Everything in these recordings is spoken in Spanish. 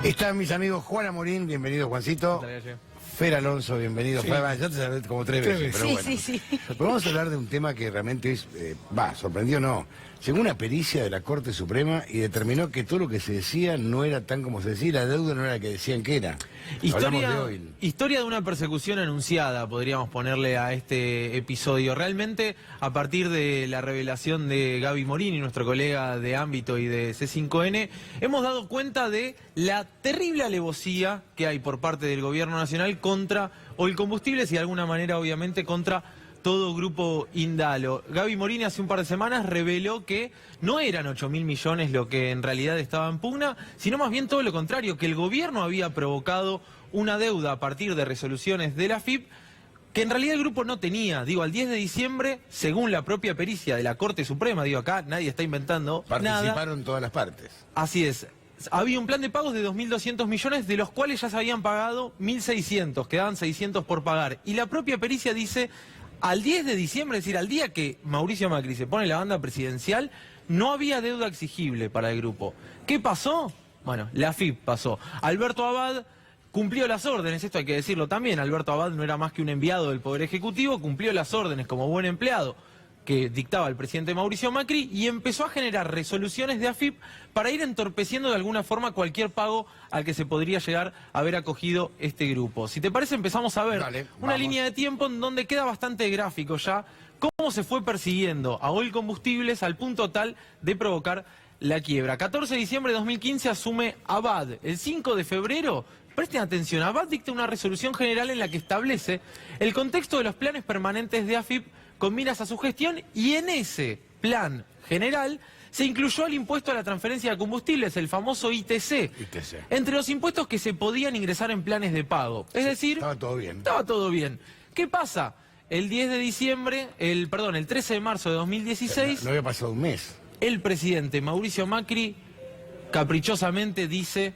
Están mis amigos Juan Amorín, bienvenido Juancito. Fer Alonso, bienvenido. Sí. Ya te saludé como tres veces, pero Sí, bueno. sí. Pero vamos a hablar de un tema que realmente es, sorprendió no. Llegó una pericia de la Corte Suprema y determinó que todo lo que se decía no era tan como se decía, y la deuda no era la que decían que era. Hablamos de hoy. Historia de una persecución anunciada, podríamos ponerle a este episodio. Realmente, a partir de la revelación de Gaby Morini, nuestro colega de ámbito y de C5N, hemos dado cuenta de la terrible alevosía que hay por parte del gobierno nacional contra Oil Combustibles y de alguna manera, obviamente, contra todo Grupo Indalo. Gaby Morini hace un par de semanas reveló que no eran 8.000 millones lo que en realidad estaba en pugna, sino más bien todo lo contrario, que el gobierno había provocado una deuda a partir de resoluciones de la AFIP que en realidad el grupo no tenía. Digo, al 10 de diciembre, según la propia pericia de la Corte Suprema, digo, acá nadie está inventando nada. Participaron todas las partes. Así es. Había un plan de pagos de 2.200 millones, de los cuales ya se habían pagado 1.600, quedaban 600 por pagar. Y la propia pericia dice, al 10 de diciembre, es decir, al día que Mauricio Macri se pone la banda presidencial, no había deuda exigible para el grupo. ¿Qué pasó? Bueno, la AFIP pasó. Alberto Abad cumplió las órdenes, esto hay que decirlo también, Alberto Abad no era más que un enviado del Poder Ejecutivo, cumplió las órdenes como buen empleado que dictaba el presidente Mauricio Macri y empezó a generar resoluciones de AFIP para ir entorpeciendo de alguna forma cualquier pago al que se podría llegar a haber acogido este grupo. Si te parece, empezamos a ver una línea de tiempo en donde queda bastante gráfico ya cómo se fue persiguiendo a Oil Combustibles al punto tal de provocar la quiebra. 14 de diciembre de 2015 asume Abad. El 5 de febrero, presten atención, Abad dicta una resolución general en la que establece el contexto de los planes permanentes de AFIP con miras a su gestión, y en ese plan general se incluyó el impuesto a la transferencia de combustibles, el famoso ITC, entre los impuestos que se podían ingresar en planes de pago. Es decir, estaba todo bien. Estaba todo bien. ¿Qué pasa? El 10 de diciembre, el 13 de marzo de 2016... No había pasado un mes. El presidente Mauricio Macri caprichosamente dice: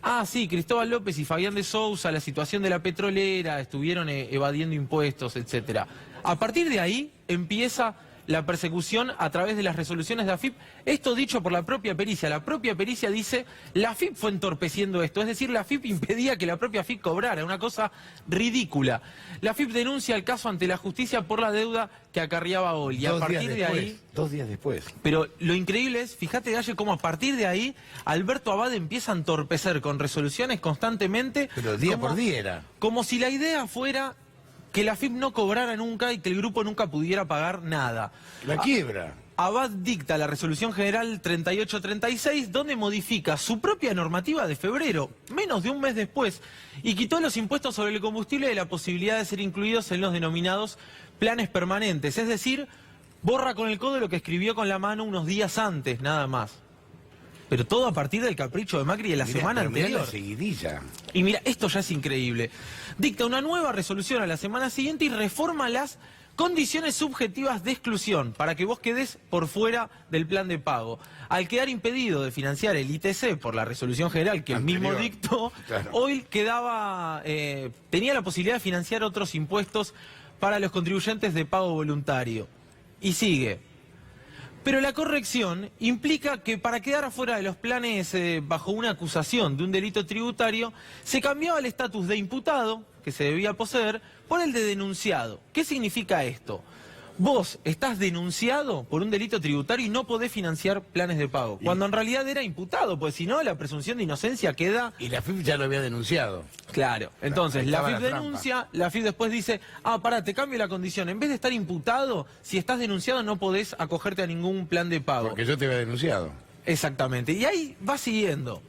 ah, sí, Cristóbal López y Fabián de Sousa, la situación de la petrolera, estuvieron evadiendo impuestos, etcétera. A partir de ahí empieza la persecución a través de las resoluciones de AFIP. Esto dicho por la propia pericia. La propia pericia dice, la AFIP fue entorpeciendo esto. Es decir, la AFIP impedía que la propia AFIP cobrara. Una cosa ridícula. La AFIP denuncia el caso ante la justicia por la deuda que acarreaba Oil. Y a partir de ahí... 2 días después. Pero lo increíble es, fíjate, Galle, cómo a partir de ahí Alberto Abad empieza a entorpecer con resoluciones constantemente. Pero día por día era. Como si la idea fuera que la AFIP no cobrara nunca y que el grupo nunca pudiera pagar nada. La quiebra. Abad dicta la resolución general 3836, donde modifica su propia normativa de febrero, menos de un mes después, y quitó los impuestos sobre el combustible de la posibilidad de ser incluidos en los denominados planes permanentes. Es decir, borra con el codo lo que escribió con la mano unos días antes, nada más. Pero todo a partir del capricho de Macri de la semana anterior. Mirá la seguidilla. Y mira, esto ya es increíble. Dicta una nueva resolución a la semana siguiente y reforma las condiciones subjetivas de exclusión para que vos quedes por fuera del plan de pago. Al quedar impedido de financiar el ITC por la resolución general que él mismo dictó, claro, Oil tenía la posibilidad de financiar otros impuestos para los contribuyentes de pago voluntario. Y sigue. Pero la corrección implica que para quedar afuera de los planes bajo una acusación de un delito tributario, se cambiaba el estatus de imputado, que se debía poseer, por el de denunciado. ¿Qué significa esto? Vos estás denunciado por un delito tributario y no podés financiar planes de pago, cuando en realidad era imputado, pues si no, la presunción de inocencia queda... Y la AFIP ya lo había denunciado. Claro, entonces la AFIP denuncia, la AFIP después dice, ah, pará, te cambio la condición, en vez de estar imputado, si estás denunciado no podés acogerte a ningún plan de pago. Porque yo te había denunciado. Exactamente, y ahí va siguiendo.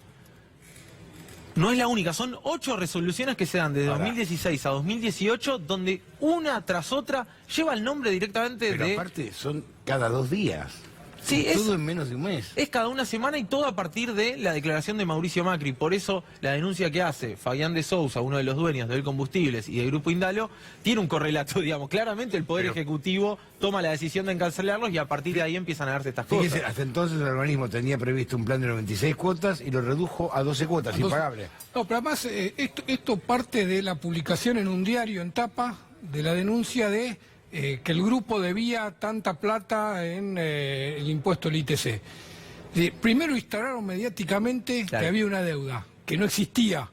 No es la única, son 8 resoluciones que se dan de 2016 a 2018, donde una tras otra lleva el nombre directamente de... Pero aparte son cada 2 días. Sí, todo en menos de un mes. Es cada una semana y todo a partir de la declaración de Mauricio Macri. Por eso la denuncia que hace Fabián de Sousa, uno de los dueños de Oil Combustibles y del Grupo Indalo, tiene un correlato, digamos. Claramente el Poder Ejecutivo toma la decisión de encarcelarlos y a partir de ahí empiezan a darse estas cosas. Fíjese, hasta entonces el organismo tenía previsto un plan de 96 cuotas y lo redujo a 12 cuotas, impagable. No, pero además esto parte de la publicación en un diario en tapa de la denuncia de... que el grupo debía tanta plata en el impuesto al ITC. Primero instalaron mediáticamente que había una deuda. que no existía.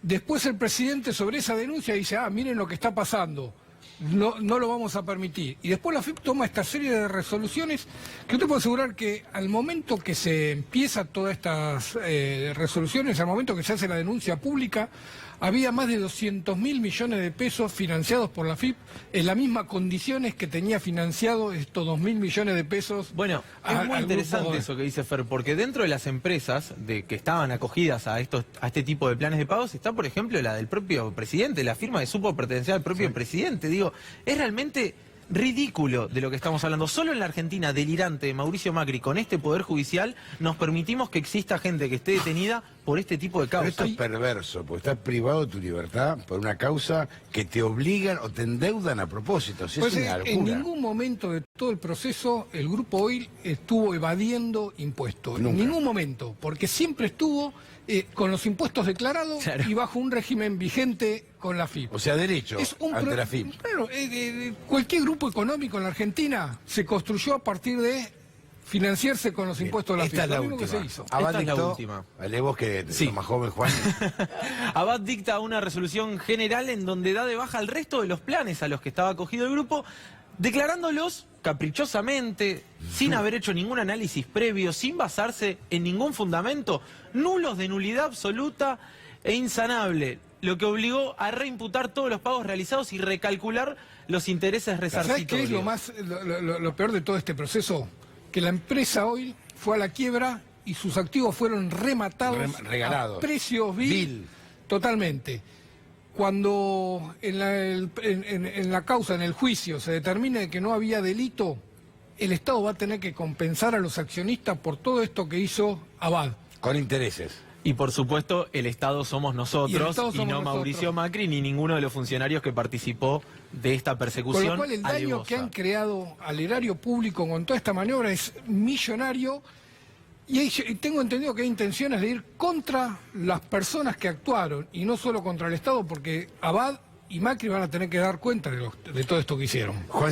Después el presidente sobre esa denuncia dice, miren lo que está pasando, no lo vamos a permitir. Y después la AFIP toma esta serie de resoluciones que yo te puedo asegurar que al momento que se empieza todas estas resoluciones, al momento que se hace la denuncia pública, había más de 200.000 millones de pesos financiados por la AFIP en las mismas condiciones que tenía financiado estos 2.000 millones de pesos. Bueno, es muy interesante eso que dice Fer, porque dentro de las empresas que estaban acogidas a este tipo de planes de pagos está, por ejemplo, la del propio presidente, la firma que supo pertenecer al propio presidente. Digo, es realmente ridículo de lo que estamos hablando. Solo en la Argentina delirante de Mauricio Macri con este poder judicial nos permitimos que exista gente que esté detenida por este tipo de causas. Pero esto es perverso, porque estás privado de tu libertad por una causa que te obligan o te endeudan a propósito. O sea, pues es una locura. En ningún momento de todo el proceso el Grupo Oil estuvo evadiendo impuestos. Nunca. En ningún momento, porque siempre estuvo con los impuestos declarados y bajo un régimen vigente con la AFIP. O sea, derecho ante la AFIP. Claro, cualquier grupo económico en la Argentina se construyó a partir de financiarse con los impuestos de la AFIP. Esta es la Lo mismo que última. se hizo. Abad Esta es la dictó, última. Ale, vos que sos más joven, Juan. Abad dicta una resolución general en donde da de baja al resto de los planes a los que estaba acogido el grupo, declarándolos caprichosamente, sin haber hecho ningún análisis previo, sin basarse en ningún fundamento, nulos de nulidad absoluta e insanable, lo que obligó a reimputar todos los pagos realizados y recalcular los intereses resarcitorios. ¿Sabes qué es lo peor de todo este proceso? Que la empresa Oil fue a la quiebra y sus activos fueron rematados regalados. a precios vil. Totalmente. Cuando en la causa, en el juicio, se determine que no había delito, el Estado va a tener que compensar a los accionistas por todo esto que hizo Abad. Con intereses. Y por supuesto, el Estado somos nosotros y no Mauricio Macri ni ninguno de los funcionarios que participó de esta persecución. Con lo cual el daño alevosa que han creado al erario público con toda esta maniobra es millonario. Y tengo entendido que hay intenciones de ir contra las personas que actuaron y no solo contra el Estado, porque Abad y Macri van a tener que dar cuenta de todo esto que hicieron.